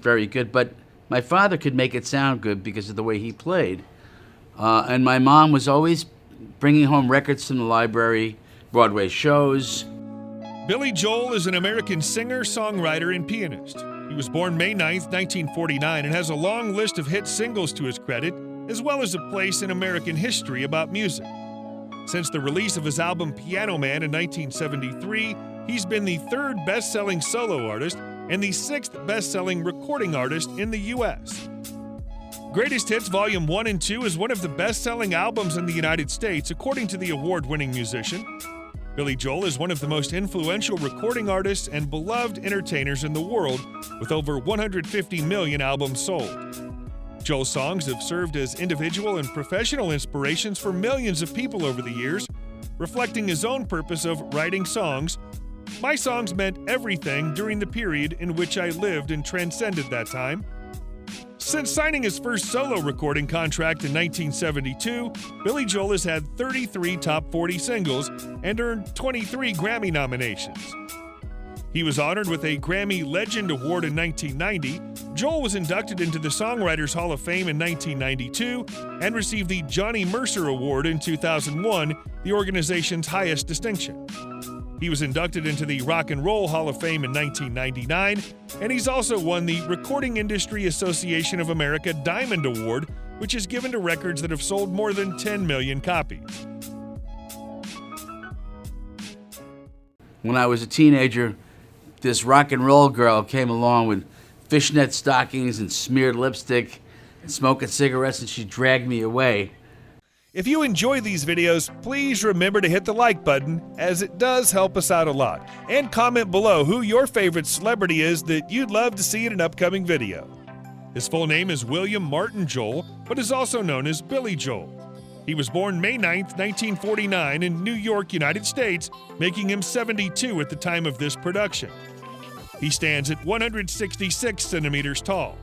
very good, but my father could make it sound good because of the way he played. And my mom was always bringing home records from the library, Broadway shows. Billy Joel is an American singer, songwriter, and pianist. He was born May 9th, 1949, and has a long list of hit singles to his credit, as well as a place in American history about music. Since the release of his album Piano Man in 1973, he's been the third best-selling solo artist and the sixth best-selling recording artist in the U.S. Greatest Hits Volume 1 and 2 is one of the best-selling albums in the United States, according to the award-winning musician. Billy Joel is one of the most influential recording artists and beloved entertainers in the world, with over 150 million albums sold. Joel's songs have served as individual and professional inspirations for millions of people over the years, reflecting his own purpose of writing songs. My songs meant everything during the period in which I lived and transcended that time. Since signing his first solo recording contract in 1972, Billy Joel has had 33 top 40 singles and earned 23 Grammy nominations. He was honored with a Grammy Legend Award in 1990. Joel was inducted into the Songwriters Hall of Fame in 1992 and received the Johnny Mercer Award in 2001, the organization's highest distinction. He was inducted into the Rock and Roll Hall of Fame in 1999, and he's also won the Recording Industry Association of America Diamond Award, which is given to records that have sold more than 10 million copies. When I was a teenager, this rock and roll girl came along with fishnet stockings and smeared lipstick and smoking cigarettes, and she dragged me away. If you enjoy these videos, please remember to hit the like button, as it does help us out a lot. And comment below who your favorite celebrity is that you'd love to see in an upcoming video. His full name is William Martin Joel, but is also known as Billy Joel. He was born May 9th, 1949 in New York, United States, making him 72 at the time of this production. He stands at 166 centimeters tall.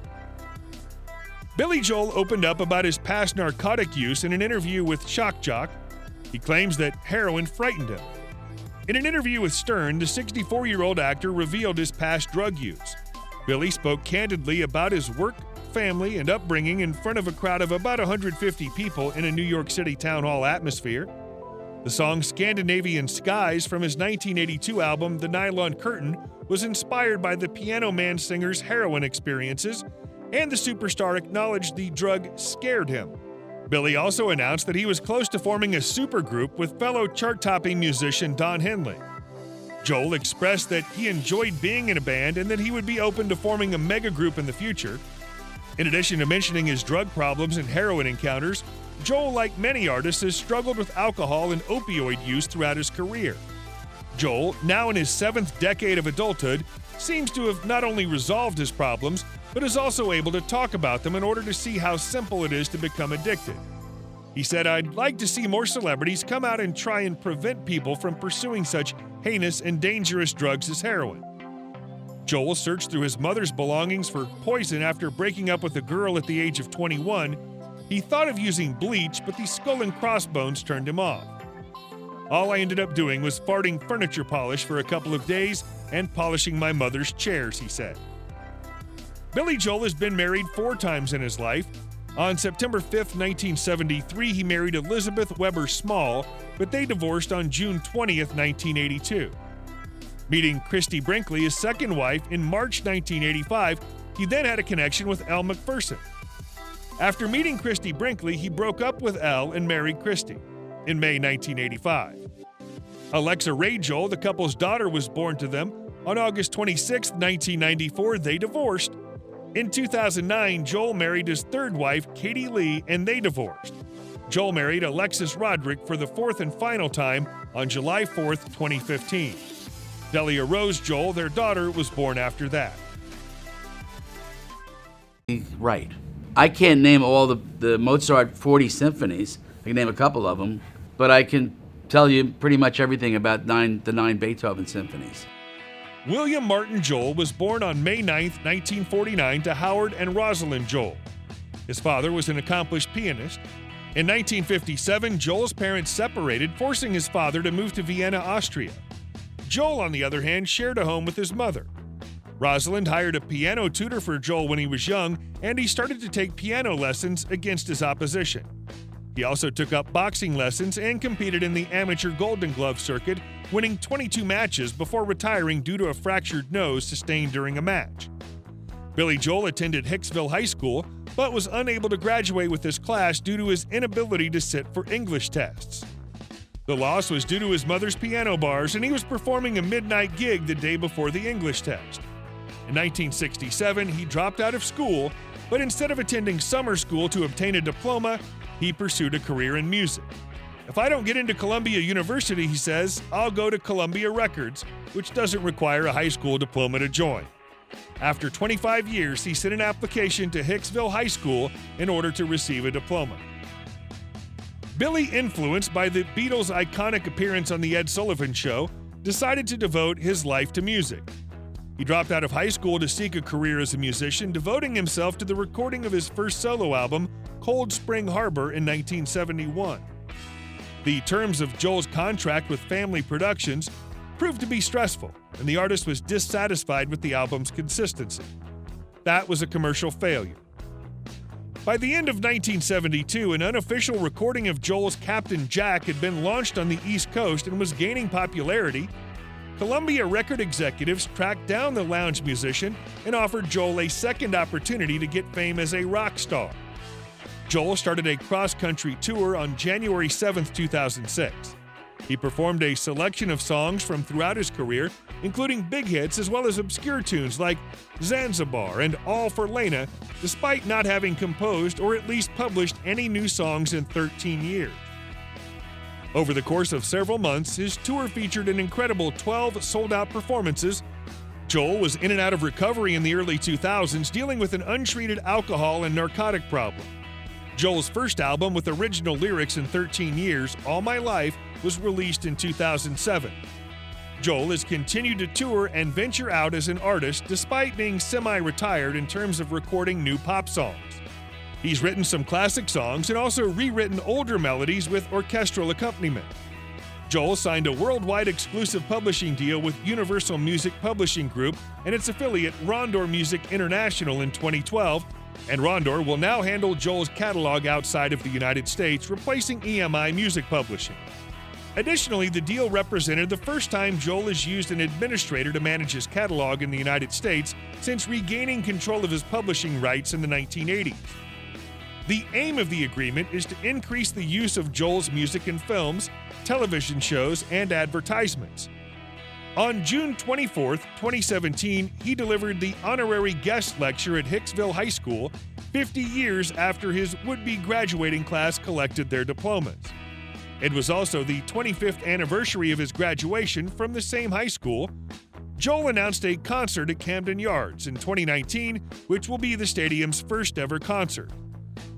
Billy Joel opened up about his past narcotic use in an interview with Shock Jock. He claims that heroin frightened him. In an interview with Stern, the 64-year-old actor revealed his past drug use. Billy spoke candidly about his work, family, and upbringing in front of a crowd of about 150 people in a New York City town hall atmosphere. The song Scandinavian Skies from his 1982 album The Nylon Curtain was inspired by the Piano Man singer's heroin experiences, and the superstar acknowledged the drug scared him. Billy also announced that he was close to forming a supergroup with fellow chart-topping musician Don Henley. Joel expressed that he enjoyed being in a band and that he would be open to forming a mega group in the future. In addition to mentioning his drug problems and heroin encounters, Joel, like many artists, has struggled with alcohol and opioid use throughout his career. Joel, now in his 7th decade of adulthood, seems to have not only resolved his problems, but is also able to talk about them in order to see how simple it is to become addicted. He said, "I'd like to see more celebrities come out and try and prevent people from pursuing such heinous and dangerous drugs as heroin." Joel searched through his mother's belongings for poison after breaking up with a girl at the age of 21. He thought of using bleach, but the skull and crossbones turned him off. "All I ended up doing was farting furniture polish for a couple of days and polishing my mother's chairs," he said. Billy Joel has been married 4 times in his life. On September 5, 1973, he married Elizabeth Weber Small, but they divorced on June 20, 1982. Meeting Christy Brinkley, his second wife, in March 1985, he then had a connection with Elle Macpherson. After meeting Christy Brinkley, he broke up with Elle and married Christy in May 1985. Alexa Ray Joel, the couple's daughter, was born to them. On August 26, 1994, they divorced. In 2009, Joel married his third wife, Katie Lee, and they divorced. Joel married Alexis Roderick for the 4th and final time on July 4, 2015. Delia Rose Joel, their daughter, was born after that. Right. I can't name all the Mozart 40 symphonies. I can name a couple of them, but I can tell you pretty much everything about the 9 Beethoven symphonies. William Martin Joel was born on May 9, 1949, to Howard and Rosalind Joel. His father was an accomplished pianist. In 1957, Joel's parents separated, forcing his father to move to Vienna, Austria. Joel, on the other hand, shared a home with his mother. Rosalind hired a piano tutor for Joel when he was young, and he started to take piano lessons against his opposition. He also took up boxing lessons and competed in the amateur Golden Glove circuit, winning 22 matches before retiring due to a fractured nose sustained during a match. Billy Joel attended Hicksville High School, but was unable to graduate with his class due to his inability to sit for English tests. The loss was due to his mother's piano bars, and he was performing a midnight gig the day before the English test. In 1967, he dropped out of school, but instead of attending summer school to obtain a diploma, he pursued a career in music. "If I don't get into Columbia University," he says, "I'll go to Columbia Records, which doesn't require a high school diploma to join." After 25 years, he sent an application to Hicksville High School in order to receive a diploma. Billy, influenced by the Beatles' iconic appearance on The Ed Sullivan Show, decided to devote his life to music. He dropped out of high school to seek a career as a musician, devoting himself to the recording of his first solo album, Cold Spring Harbor, in 1971. The terms of Joel's contract with Family Productions proved to be stressful, and the artist was dissatisfied with the album's consistency. That was a commercial failure. By the end of 1972, an unofficial recording of Joel's Captain Jack had been launched on the East Coast and was gaining popularity. Columbia record executives tracked down the lounge musician and offered Joel a second opportunity to get fame as a rock star. Joel started a cross-country tour on January 7, 2006. He performed a selection of songs from throughout his career, including big hits as well as obscure tunes like Zanzibar and All for Lena, despite not having composed or at least published any new songs in 13 years. Over the course of several months, his tour featured an incredible 12 sold-out performances. Joel was in and out of recovery in the early 2000s, dealing with an untreated alcohol and narcotic problem. Joel's first album with original lyrics in 13 years, All My Life, was released in 2007. Joel has continued to tour and venture out as an artist despite being semi-retired in terms of recording new pop songs. He's written some classic songs and also rewritten older melodies with orchestral accompaniment. Joel signed a worldwide exclusive publishing deal with Universal Music Publishing Group and its affiliate Rondor Music International in 2012, and Rondor will now handle Joel's catalog outside of the United States, replacing EMI Music Publishing. Additionally, the deal represented the first time Joel has used an administrator to manage his catalog in the United States since regaining control of his publishing rights in the 1980s. The aim of the agreement is to increase the use of Joel's music in films, television shows, and advertisements. On June 24, 2017, he delivered the honorary guest lecture at Hicksville High School, 50 years after his would-be graduating class collected their diplomas. It was also the 25th anniversary of his graduation from the same high school. Joel announced a concert at Camden Yards in 2019, which will be the stadium's first ever concert.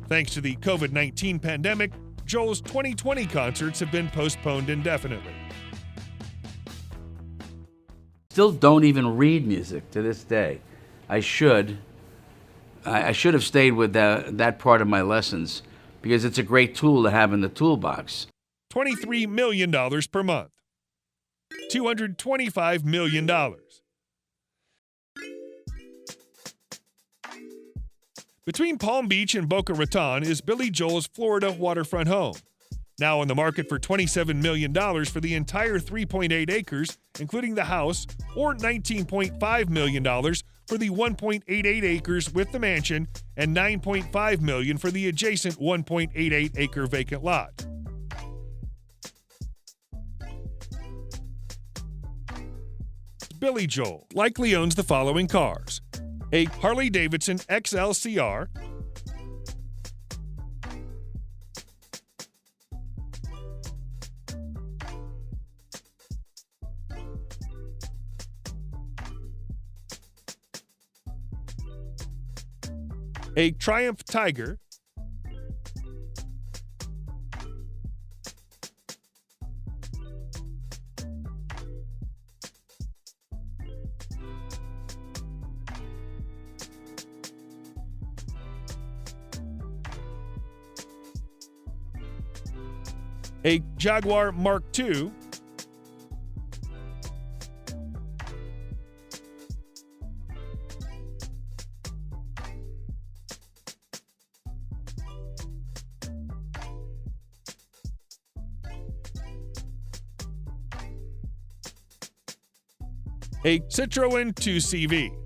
Thanks to the COVID-19 pandemic, Joel's 2020 concerts have been postponed indefinitely. Still don't even read music to this day. I should have stayed with that part of my lessons because it's a great tool to have in the toolbox. $23 million per month. $225 million. Between Palm Beach and Boca Raton is Billy Joel's Florida waterfront home. Now on the market for $27 million for the entire 3.8 acres, including the house, or $19.5 million for the 1.88 acres with the mansion, and $9.5 million for the adjacent 1.88 acre vacant lot. Billy Joel likely owns the following cars: a Harley-Davidson XLCR, a Triumph Tiger, a Jaguar Mark II, a Citroen 2CV.